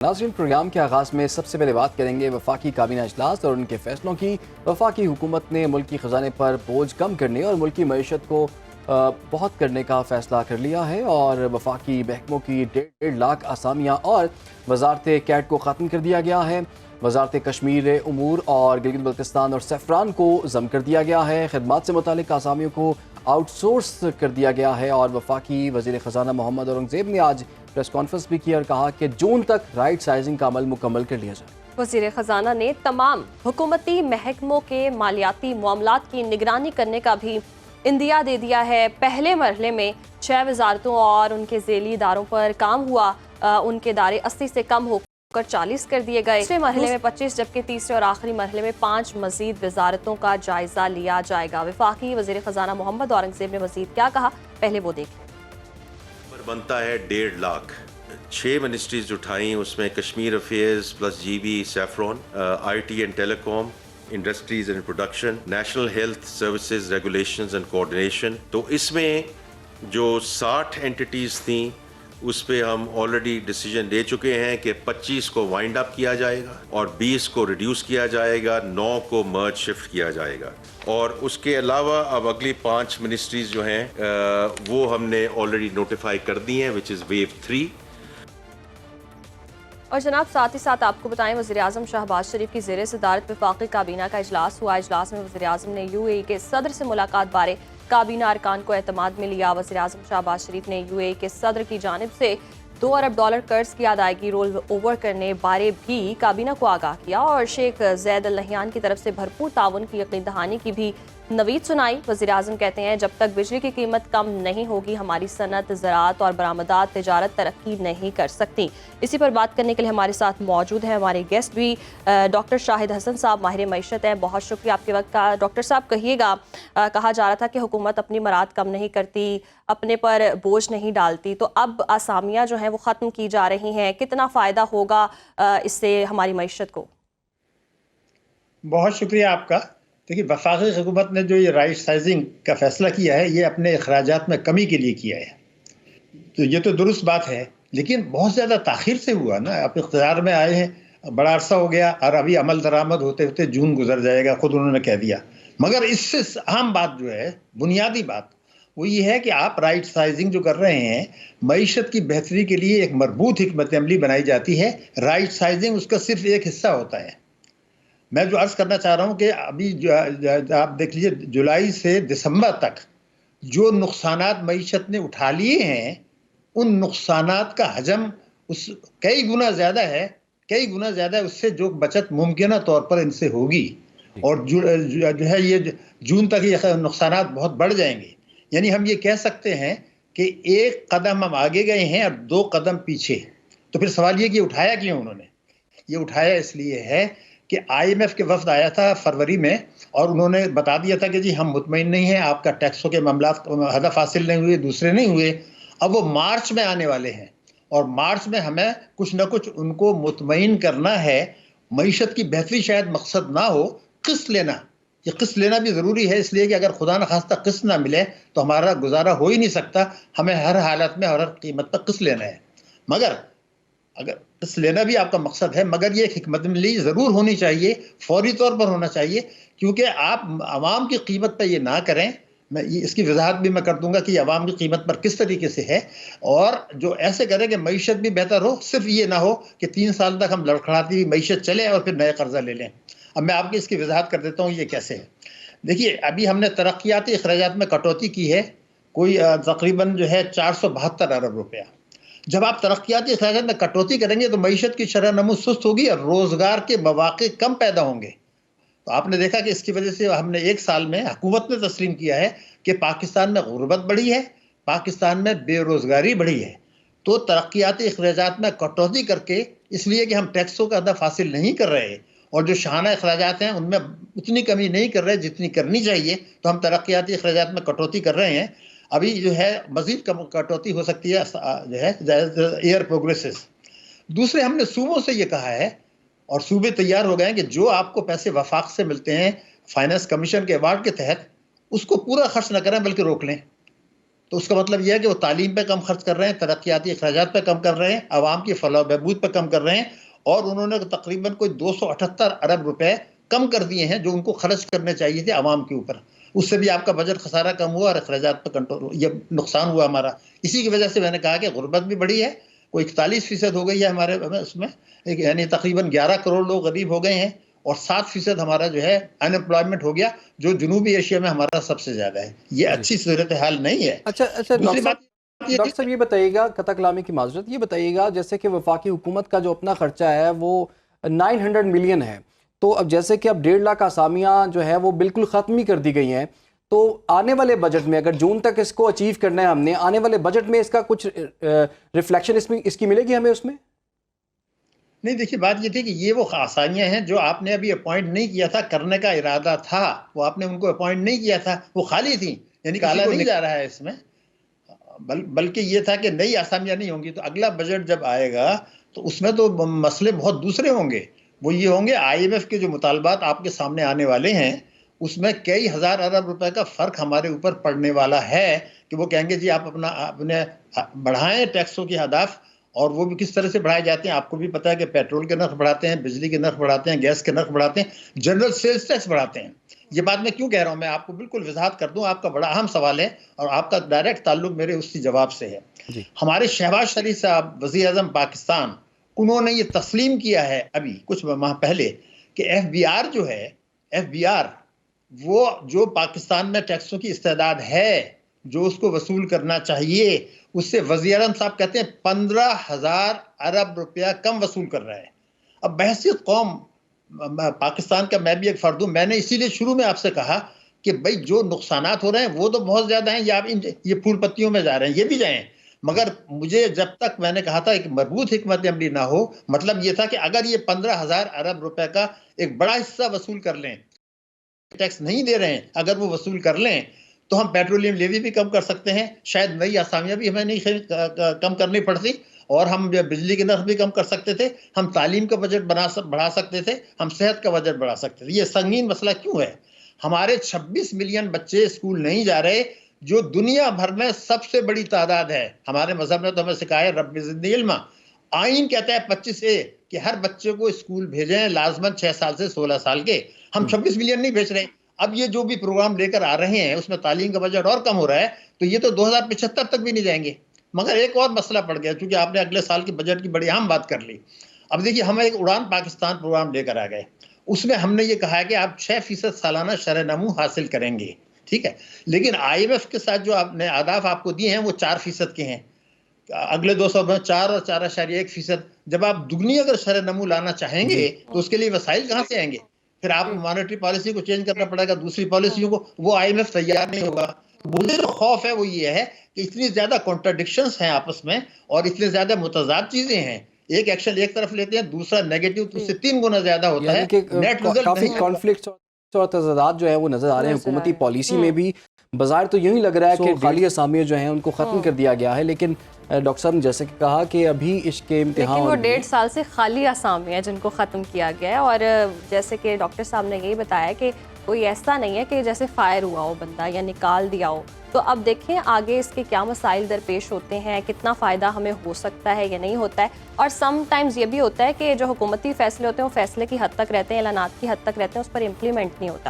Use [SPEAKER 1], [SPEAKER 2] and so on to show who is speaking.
[SPEAKER 1] नाज़रीन, प्रोग्राम के आगाज़ में सबसे पहले बात करेंगे वफाकी काबीना इजलास और उनके फैसलों की। वफाकी हुकूमत ने मुल्की ख़जाने पर बोझ कम करने और मुल्की मईशत को बहुत करने का फ़ैसला कर लिया है और वफाकी महकमों की 1.5 लाख असामियाँ और वजारत कैट को ख़त्म कर दिया गया है। वजारत कश्मीर उमूर और गिलगित बल्तिस्तान और सैफरान को ज़म कर दिया गया है। खिदमात से मुतालिक असामियों को आउटसोर्स कर दिया गया है और वफाकी वज़ीर ख़जाना मोहम्मद औरंगज़ेब ने आज प्रेस कॉन्फ्रेंस भी की और कहा कि जून तक राइट साइजिंग का अमल मुकम्मल कर लिया जाए।
[SPEAKER 2] वज़ीर ख़जाना ने तमाम हुकूमती महकमों के मालियाती मामलात की निगरानी करने का भी इंदिया दे दिया है। पहले मरहले में 6 वजारतों और उनके ज़ेली इदारों पर काम हुआ, उनके दायरे 80 से कम होकर 40 कर दिए गए। दूसरे मरहले में 25 जबकि तीसरे और आखिरी मरहले में 5 मजीद वजारतों का जायजा लिया जाएगा। वफाकी वज़ीर ख़जाना मोहम्मद औरंगज़ेब ने मजीद क्या कहा, पहले वो देखें।
[SPEAKER 3] बनता है 1.5 लाख। 6 मिनिस्ट्रीज उठाई, उसमें Kashmir affairs plus GB saffron, IT and telecom, industries and production, national health services regulations and coordination. तो इसमें जो 60 एंटिटीज थी उस पे हम ऑलरेडी डिसीजन ले चुके हैं कि 25 को वाइंड अप किया जाएगा और 20 को रिड्यूस किया जाएगा, 9 को मर्ज शिफ्ट किया जाएगा। और उसके अलावा अब अगली 5 मिनिस्ट्रीज जो हैं वो हमने ऑलरेडी नोटिफाई कर दी हैं, विच इज़ वेव 3।
[SPEAKER 2] और जनाब साथ ही साथ आपको बताएं, वज़ीर-ए-आज़म शहबाज शरीफ की ज़ेर सदारत वफाकी काबीना का इजलास हुआ। इजलास में वज़ीर-ए-आज़म ने UAE के सदर से मुलाकात बारे काबीना अरकान को एतमाद में लिया। वज़ीर-ए-आज़म शहबाज शरीफ ने UAE के सदर की जानिब से $2 अरब कर्ज की अदायगी रोल ओवर करने बारे भी काबीना को आगाह किया और शेख ज़ैद अल नहयान की तरफ से भरपूर ताउन की यकीन दहानी की भी नवीद सुनाई। वज़ीर-ए-आज़म कहते हैं, जब तक बिजली की कीमत कम नहीं होगी हमारी सनत, ज़राअत और बरामदात तिजारत तरक्की नहीं कर सकती। इसी पर बात करने के लिए हमारे साथ मौजूद हैं हमारे गेस्ट भी डॉक्टर शाहिद हसन साहब, माहिर मईशत हैं। बहुत शुक्रिया आपके वक्त का। डॉक्टर साहब कहिएगा, कहा जा रहा था कि हुकूमत अपनी मराद कम नहीं करती, अपने पर बोझ नहीं डालती, तो अब आसामियाँ जो हैं वो ख़त्म की जा रही हैं, कितना फ़ायदा होगा इससे हमारी मईशत को?
[SPEAKER 4] बहुत शुक्रिया आपका। देखिए, वफाकी हुकूमत ने जो ये राइट साइजिंग का फैसला किया है, ये अपने अखराजात में कमी के लिए किया है, तो ये तो दुरुस्त बात है, लेकिन बहुत ज़्यादा ताख़ीर से हुआ ना। आप इख्तियार में आए हैं, बड़ा अरसा हो गया और अभी अमल दरामद होते होते जून गुजर जाएगा, खुद उन्होंने कह दिया। मगर इससे अहम बात जो है, बुनियादी बात, वो ये है कि आप राइट साइजिंग जो कर रहे हैं, मईशत की बेहतरी के लिए एक मरबूत हिकमत अमली बनाई जाती है। राइट साइजिंग उसका सिर्फ एक हिस्सा होता है। मैं जो अर्ज़ करना चाह रहा हूँ कि अभी जो आप देख लीजिए, जुलाई से दिसंबर तक जो नुकसानात मईशत ने उठा लिए हैं, उन नुकसानात का हजम उस कई गुना ज़्यादा है, कई गुना ज़्यादा है उससे जो बचत मुमकिन तौर पर इनसे होगी। और जो है ये जून तक ये नुकसानात बहुत बढ़ जाएंगे। यानी हम ये कह सकते हैं कि एक कदम हम आगे गए हैं और 2 कदम पीछे। तो फिर सवाल ये कि उठाया क्यों उन्होंने? ये उठाया इसलिए है कि IMF के वफ्द आया था फरवरी में और उन्होंने बता दिया था कि जी हम मुतमईन नहीं हैं, आपका टैक्सों के मामलात हदफ हासिल नहीं हुए, दूसरे नहीं हुए। अब वो मार्च में आने वाले हैं और मार्च में हमें कुछ ना कुछ उनको मुतमईन करना है। मईशत की बेहतरी शायद मकसद ना हो, किस्त लेना, ये किस्त लेना भी ज़रूरी है, इसलिए कि अगर खुदा न खास्ता किस्त ना मिले तो हमारा गुजारा हो ही नहीं सकता। हमें हर हालत में और हर कीमत पर किस्त लेना है। मगर अगर किस्त लेना भी आपका मकसद है, मगर ये एक हिकमत अमली ज़रूर होनी चाहिए, फौरी तौर पर होना चाहिए, क्योंकि आप आवाम की कीमत पर ये ना करें। मैं ये इसकी वजाहत भी मैं कर दूंगा कि आवाम की कीमत पर किस तरीके से है, और जो ऐसे करें कि मईशत भी बेहतर हो। सिर्फ ये ना हो कि 3 साल तक हम लड़खड़ाती हुई मईशत चले और फिर नया कर्जा ले लें। अब मैं आपकी इसकी वजाहत कर देता हूँ ये कैसे है। देखिए, अभी हमने तरक्याती अखराजात में कटौती की है, कोई तकरीबन जो है 472 अरब रुपया। जब आप तरक्याती अखराजात में कटौती करेंगे तो मईशत की शरह नमू सुस्त होगी और रोज़गार के मौके कम पैदा होंगे। तो आपने देखा कि इसकी वजह से हमने 1 साल में, हुकूमत ने तस्लीम किया है कि पाकिस्तान में गुर्बत बढ़ी है, पाकिस्तान में बेरोज़गारी बढ़ी है। तो तरक्याती अखराजात में कटौती करके, इसलिए कि हम टैक्सों का हदफ हासिल नहीं कर रहे और जो शाना अखराजात हैं उनमें उतनी कमी नहीं कर रहे जितनी करनी चाहिए, तो हम तरक्याती अखराजात में कटौती कर रहे हैं। अभी जो है मजीद कटौती हो सकती है, जो है एयर प्रोग्रेसेस। दूसरे, हमने सूबों से ये कहा है और सूबे तैयार हो गए हैं कि जो आपको पैसे वफाक से मिलते हैं फाइनेंस कमीशन के अवार्ड के तहत, उसको पूरा खर्च न करें बल्कि रोक लें। तो उसका मतलब यह है कि वो तालीम पे कम खर्च कर रहे हैं, तरक्याती अखराजात पे कम कर रहे हैं, आवाम की फलाह बहबूद पे कम कर रहे हैं, और उन्होंने तकरीबन कोई 278 अरब रुपए कम कर दिए हैं जो उनको खर्च करने चाहिए थे आवाम के ऊपर। उससे भी आपका बजट खसारा कम हुआ और अखराजात पर कंट्रोल, ये नुकसान हुआ हमारा। इसी की वजह से मैंने कहा कि गुर्बत भी बढ़ी है, कोई 41% हो गई है हमारे उसमें, यानी तकरीबन 11 करोड़ लोग गरीब हो गए हैं, और 7% हमारा जो है अनएम्प्लॉयमेंट हो गया, जो जनूबी एशिया में हमारा सबसे ज्यादा है। ये अच्छी सूरत हाल नहीं है।
[SPEAKER 1] अच्छा अच्छा
[SPEAKER 4] दूसरी बात
[SPEAKER 1] डॉक्टर साहब ये बताइएगा, कथा कलामी की माजरत, ये बताइएगा जैसे कि वफाकी हुकूमत का जो अपना खर्चा है वो 900 मिलियन है, तो अब जैसे कि अब 1.5 लाख आसामियाँ जो है वो बिल्कुल ख़त्म ही कर दी गई हैं, तो आने वाले बजट में अगर जून तक इसको अचीव करना है हमने, आने वाले बजट में इसका कुछ रिफ्लेक्शन इसमें इसकी मिलेगी हमें उसमें?
[SPEAKER 4] नहीं, देखिए बात ये थी कि ये वो आसानियां हैं जो आपने अभी अपॉइंट नहीं किया था, करने का इरादा था, वो आपने उनको अपॉइंट नहीं किया था, वो खाली थी, यानी काला नहीं जा रहा है इसमें, बल्कि ये था कि नई आसामियां नहीं होंगी। तो अगला बजट जब आएगा तो उसमें तो मसले बहुत दूसरे होंगे। वो ये होंगे, IMF के जो मुतालबात आपके सामने आने वाले हैं उसमें कई हजार अरब रुपए का फर्क हमारे ऊपर पड़ने वाला है, कि वो कहेंगे जी आप अपने बढ़ाएं टैक्सों की हदाफ, और वो भी किस तरह से बढ़ाए जाते हैं आपको भी पता है कि पेट्रोल के नर्ख बढ़ाते हैं, बिजली के नर्ख बढ़ाते हैं, गैस के नर्ख बढ़ाते हैं, जनरल सेल्स टैक्स बढ़ाते हैं। ये बात मैं क्यों कह रहा हूं, मैं आपको बिल्कुल वजाहत कर दूं, आपका बड़ा अहम सवाल है और आपका डायरेक्ट ताल्लुक मेरे उसी जवाब से है।
[SPEAKER 1] जी।
[SPEAKER 4] हमारे शहबाज शरीफ साहब वज़ीर आज़म पाकिस्तान, उन्होंने ये तस्लीम किया है अभी कुछ माह पहले कि FBR जो है, FBR वो जो पाकिस्तान में टैक्सों की इस्तेदाद है जो उसको वसूल करना चाहिए, उससे वज़ीर आज़म साहब कहते हैं 15,000 अरब रुपया कम वसूल कर रहा है। अब बहसीत कौम पाकिस्तान का मैं भी एक फर्द हूँ, मैंने इसीलिए शुरू में आपसे कहा कि भाई जो नुकसानात हो रहे हैं वो तो बहुत ज्यादा हैं, ये फूल पत्तियों में जा रहे हैं, ये भी जाएं, मगर मुझे जब तक मैंने कहा था एक मजबूत हिकमत अमली ना हो, मतलब ये था कि अगर ये 15,000 अरब रुपए का एक बड़ा हिस्सा वसूल कर लें, टैक्स नहीं दे रहे हैं, अगर वो वसूल कर लें तो हम पेट्रोलियम लेवी भी कम कर सकते हैं, शायद नई आसामियां भी हमें नहीं कम करनी पड़ती, और हम बिजली के नर्ख भी कम कर सकते थे, हम तालीम का बजट बढ़ा सकते थे, हम सेहत का बजट बढ़ा सकते थे। ये संगीन मसला क्यों है? हमारे 26 मिलियन बच्चे स्कूल नहीं जा रहे, जो दुनिया भर में सबसे बड़ी तादाद है। हमारे मजहब ने तो हमें सिखाया है, रब्बि ज़िदनी इल्मा, आइन कहता है 25A कि हर बच्चे को स्कूल भेजें लाजमन 6 साल से 16 साल के। हम 26 मिलियन नहीं भेज रहे। अब ये जो भी प्रोग्राम लेकर आ रहे हैं उसमें तालीम का बजट और कम हो रहा है, तो ये तो 2075 तक भी नहीं जाएंगे। मगर एक और मसला पड़ गया, क्योंकि आपने अगले साल की बजट की बड़ी अहम बात कर ली। अब देखिए, हम एक उड़ान पाकिस्तान प्रोग्राम लेकर आ गए, उसमें हमने ये कहा है कि आप 6% सालाना शरह-ए-नमू हासिल करेंगे, ठीक है, लेकिन IMF के साथ जो आपने अहदाफ आपको दिए हैं वो 4% के हैं, अगले 2 साल में 4 और 4.1%। जब आप दुगनी अगर शरह-ए-नमू लाना चाहेंगे तो उसके लिए वसाइल कहाँ से आएंगे? फिर आपको मॉनेटरी पॉलिसी को चेंज करना पड़ेगा, दूसरी पॉलिसियों को, वो IMF तैयार नहीं होगा। मुझे जो खौफ है वो ये है कि इतनी ज्यादा कॉन्ट्राडिक्शंस हैं आपस में, और इतने ज्यादा मुतजाद चीजें हैं, एक एक्शन एक तरफ लेते हैं, दूसरा नेगेटिव तो उससे 3 गुना ज्यादा होता है, नेट रिजल्ट
[SPEAKER 1] काफी
[SPEAKER 4] नहीं
[SPEAKER 1] कॉन्फ्लिक्ट्स और तज़ादात जो है वो नजर आ रहे हैं हुकूमती पॉलिसी में भी। बाजार तो यूं ही लग रहा है कि खाली असामियाँ जो हैं उनको ख़त्म कर दिया गया है, लेकिन डॉक्टर साहब ने जैसे कि कहा कि अभी इसके इम्तिहान,
[SPEAKER 2] लेकिन वो 1.5 साल से खाली असामी है जिनको ख़त्म किया गया है। और जैसे कि डॉक्टर साहब ने यही बताया कि कोई ऐसा नहीं है कि जैसे फायर हुआ हो बंदा या निकाल दिया हो। तो अब देखें आगे इसके क्या मसाइल दरपेश होते हैं, कितना फ़ायदा हमें हो सकता है या नहीं होता है। और समटाइम्स ये भी होता है कि जो हुकूमती फ़ैसले होते हैं वो फ़ैसले की हद तक रहते हैं, ऐलानात की हद तक रहते हैं, उस पर इम्प्लीमेंट नहीं होता।